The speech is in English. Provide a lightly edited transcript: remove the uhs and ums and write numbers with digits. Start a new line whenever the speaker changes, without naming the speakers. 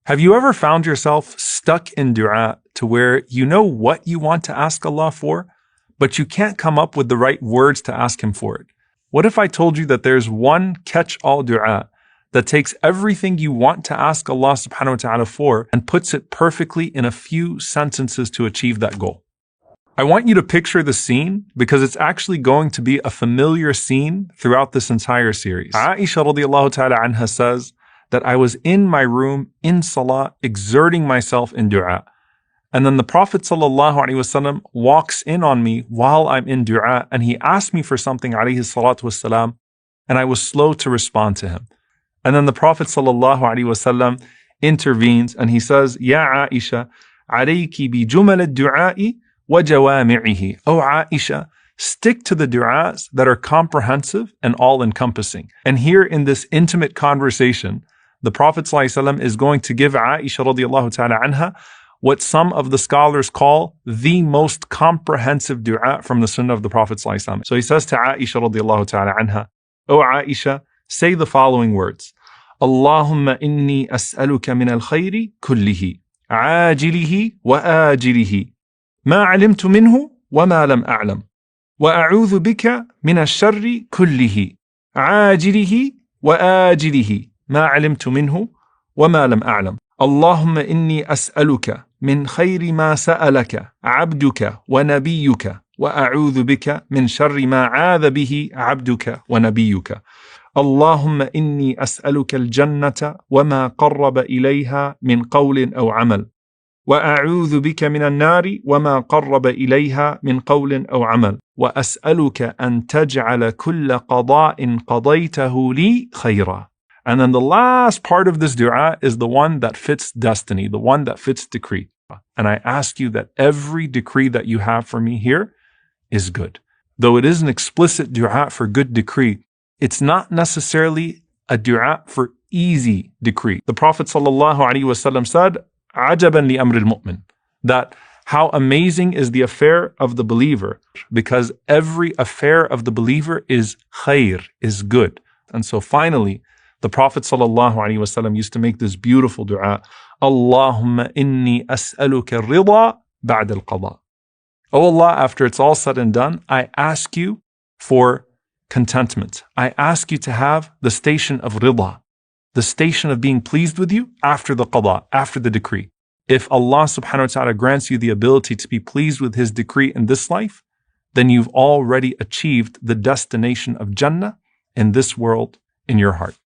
Have you ever found yourself stuck in dua to where you know what you want to ask Allah for, but you can't come up with the right words to ask Him for it? What if I told you that there's one catch-all dua that takes everything you want to ask Allah subhanahu wa ta'ala for and puts it perfectly in a few sentences to achieve that goal? I want you to picture the scene because it's actually going to be a familiar scene throughout this entire series. Aisha radiallahu ta'ala anha says that I was in my room in salah exerting myself in dua. And then the Prophet sallallahu alaihi wasallam walks in on me while I'm in dua and he asked me for something alayhi salatu wassalam, and I was slow to respond to him. And then the Prophet sallallahu alaihi wasallam intervenes and he says, Ya Aisha, alayki bi jumal ad-du'a'i wa jawami'ihi. Oh Aisha, stick to the du'as that are comprehensive and all-encompassing. And here in this intimate conversation, the Prophet ﷺ is going to give Aisha radiallahu ta'ala anha what some of the scholars call the most comprehensive dua from the sunnah of the Prophet ﷺ. So he says to Aisha radiallahu ta'ala anha, O Aisha, say the following words. Allahumma inni as'aluka min al-khayri kullihi, ajilihi wa ajilihi, ma alimtu minhu wa ma lam a'lam, wa a'udhu bika min al-sharri kullihi, ajilihi wa ajilihi, ما علمت منه وما لم أعلم اللهم إني أسألك من خير ما سألك عبدك ونبيك وأعوذ بك من شر ما عاذ به عبدك ونبيك اللهم إني أسألك الجنة وما قرب إليها من قول أو عمل وأعوذ بك من النار وما قرب إليها من قول أو عمل وأسألك أن تجعل كل قضاء قضيته لي خيرا. And then the last part of this dua is the one that fits destiny, the one that fits decree. And I ask you that every decree that you have for me here is good. Though it is an explicit dua for good decree, it's not necessarily a dua for easy decree. The Prophet ﷺ said, عَجَبًا لِأَمْرِ الْمُؤْمِنِ, that how amazing is the affair of the believer, because every affair of the believer is khair, is good. And so finally, the Prophet ﷺ used to make this beautiful dua, Allahumma inni as'aluka rida ba'd al-qada. Oh Allah, after it's all said and done, I ask you for contentment. I ask you to have the station of rida, the station of being pleased with you after the qada, after the decree. If Allah subhanahu wa ta'ala grants you the ability to be pleased with His decree in this life, then you've already achieved the destination of Jannah in this world in your heart.